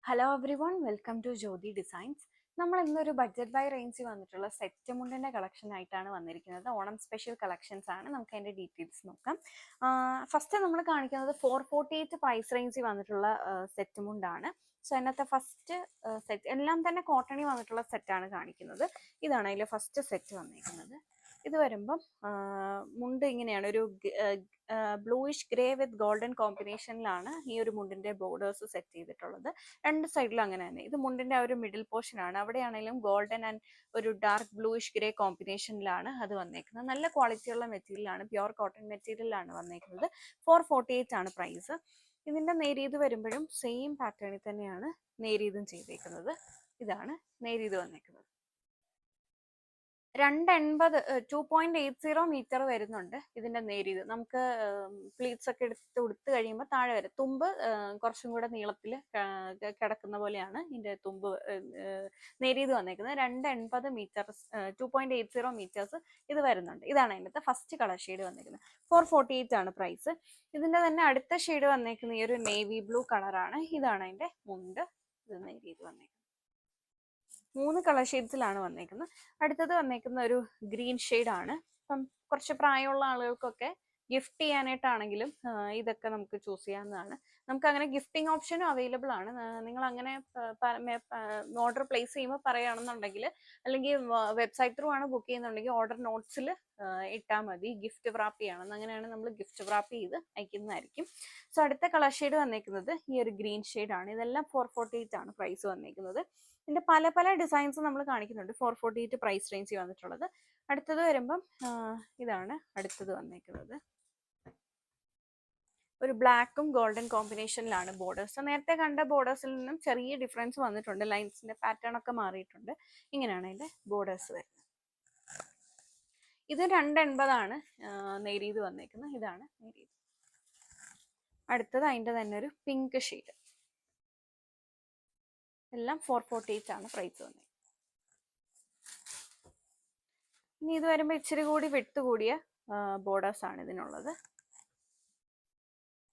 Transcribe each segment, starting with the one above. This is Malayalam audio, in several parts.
Hello everyone, welcome to Jyothi Designs. നമ്മൾ ഇന്നൊരു ബഡ്ജറ്റ് ബൈ റേഞ്ചിൽ വന്നിട്ടുള്ള സെറ്റ് മുണ്ടിൻ്റെ കളക്ഷൻ ആയിട്ടാണ് വന്നിരിക്കുന്നത്. ഓണം സ്പെഷ്യൽ കളക്ഷൻസ് ആണ്. നമുക്ക് അതിൻ്റെ ഡീറ്റെയിൽസ് നോക്കാം. ഫസ്റ്റ് നമ്മൾ കാണിക്കുന്നത് 448 പ്രൈസ് റേഞ്ചിൽ വന്നിട്ടുള്ള സെറ്റ് മുണ്ടാണ്. സോ അതിനകത്തെ ഫസ്റ്റ് സെറ്റ് എല്ലാം തന്നെ കോട്ടണിൽ വന്നിട്ടുള്ള സെറ്റാണ് കാണിക്കുന്നത്. ഇതാണ് അതിൽ ഫസ്റ്റ് സെറ്റ് വന്നിരിക്കുന്നത്. ഇത് വരുമ്പം മുണ്ട് ഇങ്ങനെയാണ്, ഒരു ബ്ലൂയിഷ് ഗ്രേ വിത്ത് ഗോൾഡൻ കോമ്പിനേഷനിലാണ് ഈ ഒരു മുണ്ടിന്റെ ബോർഡേഴ്സ് സെറ്റ് ചെയ്തിട്ടുള്ളത്. രണ്ട് സൈഡിലും അങ്ങനെ തന്നെ. ഇത് മുണ്ടിന്റെ ആ ഒരു മിഡിൽ പോർഷൻ ആണ്. അവിടെയാണെങ്കിലും ഗോൾഡൻ ആൻഡ് ഒരു ഡാർക്ക് ബ്ലൂയിഷ് ഗ്രേ കോമ്പിനേഷനിലാണ് അത് വന്നേക്കുന്നത്. നല്ല ക്വാളിറ്റിയുള്ള മെറ്റീരിയലാണ്, പ്യുവർ കോട്ടൺ മെറ്റീരിയലാണ് വന്നേക്കുന്നത്. 448 ആണ് പ്രൈസ്. ഇതിന്റെ നേരിയത് വരുമ്പോഴും സെയിം പാറ്റേണിൽ തന്നെയാണ് നേരിയതും ചെയ്തേക്കുന്നത്. ഇതാണ് നേരിയത് വന്നേക്കുന്നത്. 280 2.80 മീറ്റർ വരുന്നുണ്ട് ഇതിന്റെ നേരിയത്. നമുക്ക് പ്ലീറ്റ്സ് ഒക്കെ എടുത്ത് ഉടുത്ത് കഴിയുമ്പോൾ താഴെ വരെ തുമ്പ് കുറച്ചും കൂടെ നീളത്തിൽ കിടക്കുന്ന പോലെയാണ് ഇതിന്റെ തുമ്പ് നേരിയത് വന്നേക്കുന്നത്. 280 മീറ്റർ 2.80 മീറ്റേഴ്സ് ഇത് വരുന്നുണ്ട്. ഇതാണ് അതിൻ്റെ ഫസ്റ്റ് കളർ ഷെയ്ഡ് വന്നേക്കുന്നത്. 448 ആണ് പ്രൈസ്. ഇതിന്റെ തന്നെ അടുത്ത ഷെയ്ഡ് വന്നേക്കുന്ന ഈ ഒരു നേവി ബ്ലൂ കളറാണ്. ഇതാണ് അതിന്റെ മുണ്ട്. ഇത് നേരിയത് വന്നേക്കുന്നത്. 3 കളർ ഷെയ്ഡ്സിലാണ് വന്നേക്കുന്നത്. അടുത്തത് വന്നേക്കുന്ന ഒരു ഗ്രീൻ ഷെയ്ഡാണ്. അപ്പം കുറച്ച് പ്രായമുള്ള ആളുകൾക്കൊക്കെ ഗിഫ്റ്റ് ചെയ്യാനായിട്ടാണെങ്കിലും ഇതൊക്കെ നമുക്ക് ചൂസ് ചെയ്യാവുന്നതാണ്. നമുക്ക് അങ്ങനെ ഗിഫ്റ്റിംഗ് ഓപ്ഷനും അവൈലബിൾ ആണ്. നിങ്ങൾ അങ്ങനെ ഓർഡർ പ്ലേസ് ചെയ്യുമ്പോൾ പറയുകയാണെന്നുണ്ടെങ്കിൽ, അല്ലെങ്കിൽ വെബ്സൈറ്റ് ത്രൂ ആണ് ബുക്ക് ചെയ്യുന്നുണ്ടെങ്കിൽ ഓർഡർ നോട്ട്സിൽ ഇട്ടാൽ മതി ഗിഫ്റ്റ് റാപ്പ് ചെയ്യണം. അങ്ങനെയാണ് നമ്മൾ ഗിഫ്റ്റ് റാപ്പ് ചെയ്ത് അയക്കുന്നതായിരിക്കും. സോ അടുത്ത കളർ ഷെയ്ഡ് വന്നേക്കുന്നത് ഈ ഒരു ഗ്രീൻ ഷെയ്ഡാണ്. ഇതെല്ലാം 448 ആണ് പ്രൈസ് വന്നേക്കുന്നത്. ഇതിന്റെ പല പല ഡിസൈൻസ് നമ്മൾ കാണിക്കുന്നുണ്ട്. 448 പ്രൈസ് റേഞ്ചിൽ വന്നിട്ടുള്ളത്. അടുത്തത് വരുമ്പം ഇതാണ് അടുത്തത് വന്നേക്കുന്നത്. ഒരു ബ്ലാക്കും ഗോൾഡൻ കോമ്പിനേഷനിലാണ് ബോർഡേഴ്സ്. നേരത്തെ കണ്ട ബോർഡേഴ്സിൽ നിന്നും ചെറിയ ഡിഫറൻസ് വന്നിട്ടുണ്ട്. ലൈൻസിന്റെ പാറ്റേൺ ഒക്കെ മാറിയിട്ടുണ്ട്. ഇങ്ങനെയാണ് അതിന്റെ ബോർഡേഴ്സ് വരുന്നത്. ഇത് 280 നേരിയത് വന്നേക്കുന്നത്. ഇതാണ് നേരിയത്. അടുത്തത് അതിന്റെ തന്നെ ഒരു പിങ്ക് ഷെയ്ഡ്. എല്ലാം 448 ആണ് പ്രൈസ് വന്നത്. ഇനി ഇത് വരുമ്പോൾ ഇച്ചിരി കൂടി വിട്ട് കൂടിയ ബോർഡേഴ്സ് ആണ് ഇതിനുള്ളത്.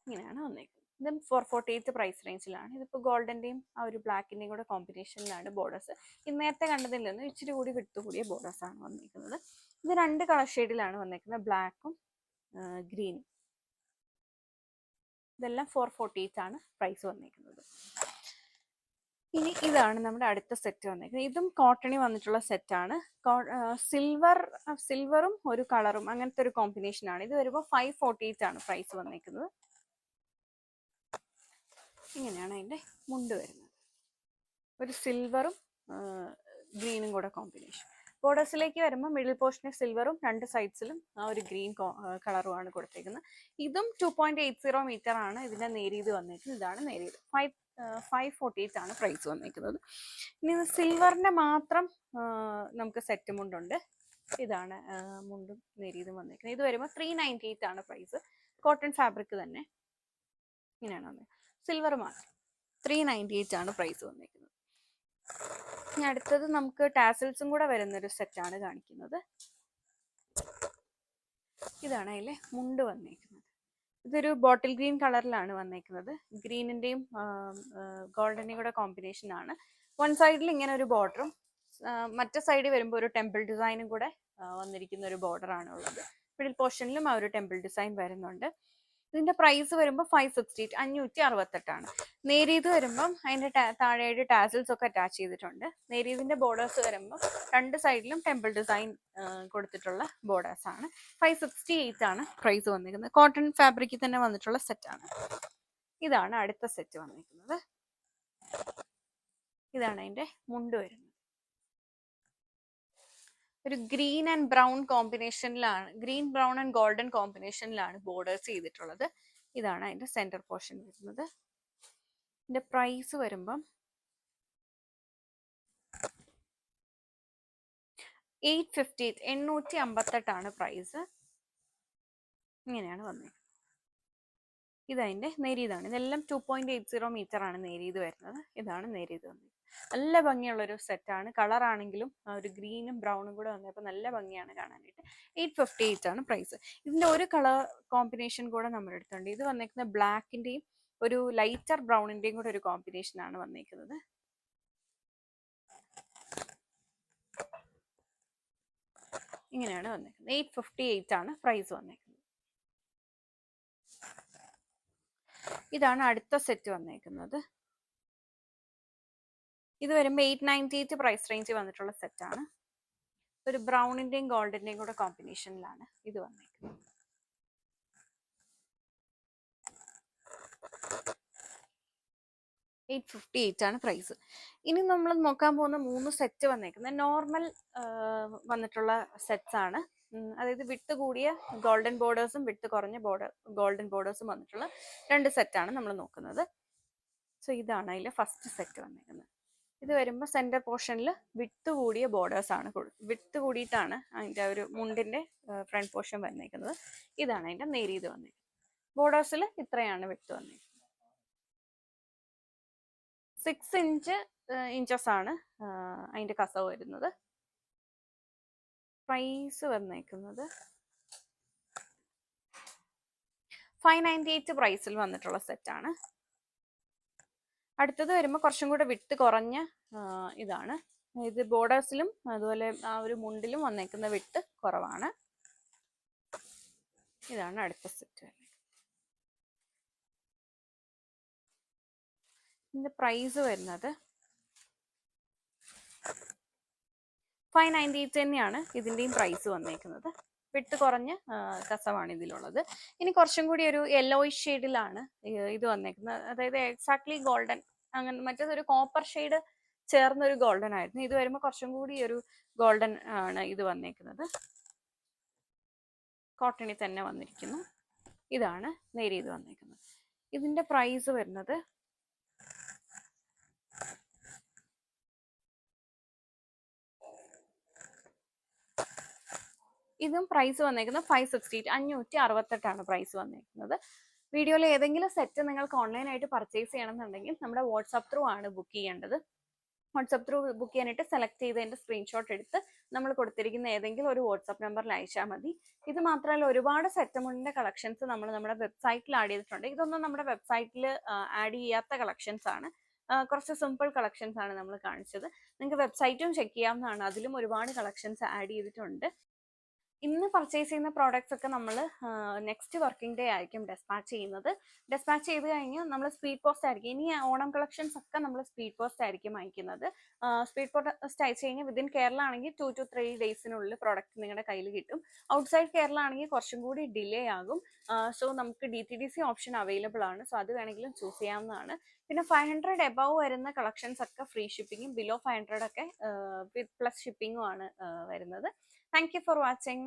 ഇങ്ങനെയാണ് വന്നേക്കുന്നത്. ഇതും 448 പ്രൈസ് റേഞ്ചിലാണ്. ഇതിപ്പോൾ ഗോൾഡന്റെയും ആ ഒരു ബ്ലാക്കിന്റെയും കൂടെ കോമ്പിനേഷനിലാണ് ബോർഡേഴ്സ്. ഇത് നേരത്തെ കണ്ടതിൽ നിന്ന് ഇച്ചിരി കൂടി വിട്ട് കൂടിയ ബോർഡേഴ്സ് ആണ് വന്നിരിക്കുന്നത്. ഇത് 2 കളർ ഷെയ്ഡിലാണ് വന്നേക്കുന്നത്, ബ്ലാക്കും ഗ്രീനും. ഇതെല്ലാം 448 ആണ് പ്രൈസ് വന്നേക്കുന്നത്. ഇനി ഇതാണ് നമ്മുടെ അടുത്ത സെറ്റ് വന്നേക്കുന്നത്. ഇതും കോട്ടണിൽ വന്നിട്ടുള്ള സെറ്റാണ്. സിൽവറും ഒരു കളറും അങ്ങനത്തെ ഒരു കോമ്പിനേഷൻ ആണ്. ഇത് വരുമ്പോൾ 548 ആണ് പ്രൈസ് വന്നേക്കുന്നത്. ഇങ്ങനെയാണ് അതിന്റെ മുണ്ട് വരുന്നത്. ഒരു സിൽവറും ഗ്രീനും കൂടെ കോമ്പിനേഷൻ. ബോർഡേഴ്സിലേക്ക് വരുമ്പോൾ മിഡിൽ പോർഷനിൽ സിൽവറും രണ്ട് സൈഡ്സിലും ആ ഒരു ഗ്രീൻ കളറുമാണ് കൊടുത്തേക്കുന്നത്. ഇതും 2.80 മീറ്റർ ആണ് ഇതിന്റെ നേരിയത് വന്നേക്കുന്നത്. ഇതാണ് നേരിയത്. 548 ആണ് പ്രൈസ് വന്നേക്കുന്നത്. ഇനി സിൽവറിന്റെ മാത്രം നമുക്ക് സെറ്റ് മുണ്ടുണ്ട്. ഇതാണ് മുണ്ടും നേരിയതും വന്നേക്കുന്നത്. ഇത് വരുമ്പോൾ 398 ആണ് പ്രൈസ്. കോട്ടൺ ഫാബ്രിക് തന്നെ. ഇങ്ങനെയാണ് വന്നത്. സിൽവർ മാത്രം 398 ആണ് പ്രൈസ് വന്നേക്കുന്നത്. ഇനി അടുത്തത് നമുക്ക് ടാസൽസും കൂടെ വരുന്നൊരു സെറ്റാണ് കാണിക്കുന്നത്. ഇതാണ് അതിലെ മുണ്ട് വന്നേക്കുന്നത്. ഇതൊരു ബോട്ടിൽ ഗ്രീൻ കളറിലാണ് വന്നേക്കുന്നത്. ഗ്രീനിന്റെയും ഗോൾഡന്റെയും കൂടെ കോമ്പിനേഷൻ ആണ്. വൺ സൈഡിൽ ഇങ്ങനെ ഒരു ബോർഡറും മറ്റേ സൈഡിൽ വരുമ്പോൾ ഒരു ടെമ്പിൾ ഡിസൈനും കൂടെ വന്നിരിക്കുന്ന ഒരു ബോർഡർ ആണ് ഉള്ളത്. മിഡിൽ പോർഷനിലും ആ ഒരു ടെമ്പിൾ ഡിസൈൻ വരുന്നുണ്ട്. ഇതിന്റെ പ്രൈസ് വരുമ്പോൾ 568 ആണ്. നേരിയത് വരുമ്പം അതിന്റെ താഴെയായിട്ട് ടാസൽസ് ഒക്കെ അറ്റാച്ച് ചെയ്തിട്ടുണ്ട്. നേരിയതിന്റെ ബോർഡേഴ്സ് വരുമ്പോൾ രണ്ട് സൈഡിലും ടെമ്പിൾ ഡിസൈൻ കൊടുത്തിട്ടുള്ള ബോർഡേഴ്സ് ആണ്. 568 ആണ് പ്രൈസ് വന്നിരിക്കുന്നത്. കോട്ടൺ ഫാബ്രിക്കിൽ തന്നെ വന്നിട്ടുള്ള സെറ്റാണ്. ഇതാണ് അടുത്ത സെറ്റ് വന്നിരിക്കുന്നത്. ഇതാണ് അതിന്റെ മുണ്ട് വരുന്നത്. ഒരു ഗ്രീൻ ആൻഡ് ബ്രൗൺ കോമ്പിനേഷനിലാണ്, ഗ്രീൻ ബ്രൗൺ ആൻഡ് ഗോൾഡൻ കോമ്പിനേഷനിലാണ് ബോർഡേഴ്സ് ചെയ്തിട്ടുള്ളത്. ഇതാണ് അതിന്റെ സെന്റർ പോർഷൻ വരുന്നത്. ഇതിന്റെ പ്രൈസ് വരുമ്പം 858 ആണ് പ്രൈസ്. ഇങ്ങനെയാണ് വന്നത്. ഇതതിന്റെ നേരിയതാണ്. ഇതെല്ലാം 2.80 മീറ്റർ ആണ് നേരിയത് വരുന്നത്. ഇതാണ് നേരിയത് വന്നത്. നല്ല ഭംഗിയുള്ളൊരു സെറ്റാണ്. കളർ ആണെങ്കിലും ഒരു ഗ്രീനും ബ്രൗണും കൂടെ വന്നപ്പോൾ നല്ല ഭംഗിയാണ് കാണാനായിട്ട്. 858 ആണ് പ്രൈസ്. ഇതിന്റെ ഒരു കളർ കോമ്പിനേഷൻ കൂടെ നമ്മുടെ അടുത്തുണ്ട്. ഇത് വന്നേക്കുന്ന ബ്ലാക്കിന്റെയും ഒരു ലൈറ്റർ ബ്രൗണിന്റെയും കൂടെ ഒരു കോമ്പിനേഷൻ ആണ് വന്നിരിക്കുന്നത്. ഇങ്ങനെയാണ് വന്നിരിക്കുന്നത്. 858 ആണ് പ്രൈസ് വന്നിരിക്കുന്നത്. ഇതാണ് അടുത്ത സെറ്റ് വന്നിരിക്കുന്നത്. ഇത് വരുമ്പോൾ 898 പ്രൈസ് റേഞ്ച് വന്നിട്ടുള്ള സെറ്റാണ്. ഒരു ബ്രൗണിന്റെയും ഗോൾഡിന്റെയും കൂടെ കോമ്പിനേഷനിലാണ് ഇത് വന്നിരിക്കുന്നത്. $858 ആണ് പ്രൈസ്. ഇനി നമ്മൾ നോക്കാൻ പോകുന്ന 3 സെറ്റ് വന്നേക്കുന്നത് നോർമൽ വന്നിട്ടുള്ള സെറ്റ്സ് ആണ്. അതായത് വിട്ട് കൂടിയ ഗോൾഡൻ ബോർഡേഴ്സും വിട്ട് കുറഞ്ഞ ഗോൾഡൻ ബോർഡേഴ്സും വന്നിട്ടുള്ള 2 സെറ്റാണ് നമ്മൾ നോക്കുന്നത്. സോ ഇതാണ് അതിൽ ഫസ്റ്റ് സെറ്റ് വന്നിരിക്കുന്നത്. ഇത് വരുമ്പോൾ സെന്റർ പോർഷനിൽ വിട്ട് കൂടിയ ബോർഡേഴ്സ് ആണ്, വിട്ട് കൂടിയിട്ടാണ് അതിൻ്റെ ഒരു മുണ്ടിന്റെ ഫ്രണ്ട് പോർഷൻ വന്നിരിക്കുന്നത്. ഇതാണ് അതിന്റെ നേരിയത് വന്നിരിക്കുന്നത്. ബോർഡേഴ്സിൽ ഇത്രയാണ് വിട്ട് വന്നിരിക്കുന്നത്. 6 ഇഞ്ചസ് ആണ് അതിന്റെ കസവ് വരുന്നത്. പ്രൈസ് വന്നേക്കുന്നത് 598 പ്രൈസിൽ വന്നിട്ടുള്ള സെറ്റാണ്. അടുത്തത് വരുമ്പോൾ കുറച്ചും കൂടെ വിട്ട് കുറഞ്ഞ ഇതാണ്. ഇത് ബോർഡേഴ്സിലും അതുപോലെ ആ ഒരു മുണ്ടിലും വന്നേക്കുന്ന വിട്ട് കുറവാണ്. ഇതാണ് അടുത്ത സെറ്റ്. ഇതിന്റെ പ്രൈസ് വരുന്നത് 598 തന്നെയാണ് ഇതിന്റെയും പ്രൈസ് വന്നേക്കുന്നത്. വിട്ട് കുറഞ്ഞ കസവാണ് ഇതിലുള്ളത്. ഇനി കുറച്ചും കൂടി ഒരു യെല്ലോയിഷ് ഷെയ്ഡിലാണ് ഇത് വന്നേക്കുന്നത്. അതായത് എക്സാക്ട്ലി ഗോൾഡൻ, അങ്ങനെ മറ്റേതൊരു കോപ്പർ ഷെയ്ഡ് ചേർന്ന ഒരു ഗോൾഡൻ ആയിരുന്നു. ഇത് വരുമ്പോൾ കുറച്ചും കൂടി ഒരു ഗോൾഡൻ ആണ് ഇത് വന്നേക്കുന്നത്. കോട്ടണിൽ തന്നെ വന്നിരിക്കുന്നു. ഇതാണ് നേരിയത് വന്നേക്കുന്നത്. ഇതിന്റെ പ്രൈസ് വരുന്നത് ഇതും പ്രൈസ് വന്നേക്കുന്നത് 568, 568 പ്രൈസ് വന്നേക്കുന്നത്. വീഡിയോയിൽ ഏതെങ്കിലും സെറ്റ് നിങ്ങൾക്ക് ഓൺലൈനായിട്ട് പർച്ചേസ് ചെയ്യണമെന്നുണ്ടെങ്കിൽ നമ്മുടെ വാട്സാപ്പ് ത്രൂ ആണ് ബുക്ക് ചെയ്യേണ്ടത്. വാട്സാപ്പ് ത്രൂ ബുക്ക് ചെയ്യാനായിട്ട് സെലക്ട് ചെയ്തതിന്റെ സ്ക്രീൻഷോട്ട് എടുത്ത് നമ്മൾ കൊടുത്തിരിക്കുന്ന ഏതെങ്കിലും ഒരു വാട്സാപ്പ് നമ്പറിൽ അയച്ചാൽ മതി. ഇത് മാത്രമല്ല ഒരുപാട് സെറ്റമുണ്ടിന്റെ കളക്ഷൻസ് നമ്മൾ നമ്മുടെ വെബ്സൈറ്റിൽ ആഡ് ചെയ്തിട്ടുണ്ട്. ഇതൊന്നും നമ്മുടെ വെബ്സൈറ്റിൽ ആഡ് ചെയ്യാത്ത കളക്ഷൻസ് ആണ്. കുറച്ച് സിമ്പിൾ കളക്ഷൻസ് ആണ് നമ്മൾ കാണിച്ചത്. നിങ്ങൾക്ക് വെബ്സൈറ്റും ചെക്ക് ചെയ്യാവുന്നതാണ്. അതിലും ഒരുപാട് കളക്ഷൻസ് ആഡ് ചെയ്തിട്ടുണ്ട്. ഇന്ന് പർച്ചേസ് ചെയ്യുന്ന പ്രോഡക്ട്സ് ഒക്കെ നമ്മൾ നെക്സ്റ്റ് വർക്കിംഗ് ഡേ ആയിരിക്കും ഡെസ്പാച്ച് ചെയ്യുന്നത്. ഡെസ്പാച്ച് ചെയ്ത് കഴിഞ്ഞ് നമ്മൾ സ്പീഡ് പോസ്റ്റ് ആയിരിക്കും. ഇനി ഓണം കളക്ഷൻസ് ഒക്കെ നമ്മൾ സ്പീഡ് പോസ്റ്റ് ആയിരിക്കും അയക്കുന്നത്. സ്പീഡ് പോസ്റ്റ് അയച്ചു കഴിഞ്ഞാൽ വിതിൻ കേരള ആണെങ്കിൽ 2 to 3 ഡേയ്സിനുള്ളിൽ പ്രോഡക്റ്റ് നിങ്ങളുടെ കയ്യിൽ കിട്ടും. ഔട്ട്സൈഡ് കേരള ആണെങ്കിൽ കുറച്ചും കൂടി ഡിലേ ആകും. സോ നമുക്ക് DTDC ഓപ്ഷൻ അവൈലബിൾ ആണ്. സോ അത് വേണമെങ്കിലും ചൂസ് ചെയ്യാവുന്നതാണ്. പിന്നെ 500 എബവ് വരുന്ന കളക്ഷൻസ് ഒക്കെ ഫ്രീ ഷിപ്പിങ്ങും, ബിലോ 500 ഒക്കെ വിത്ത് പ്ലസ് ഷിപ്പിങ്ങും ആണ് വരുന്നത്. Thank you for watching.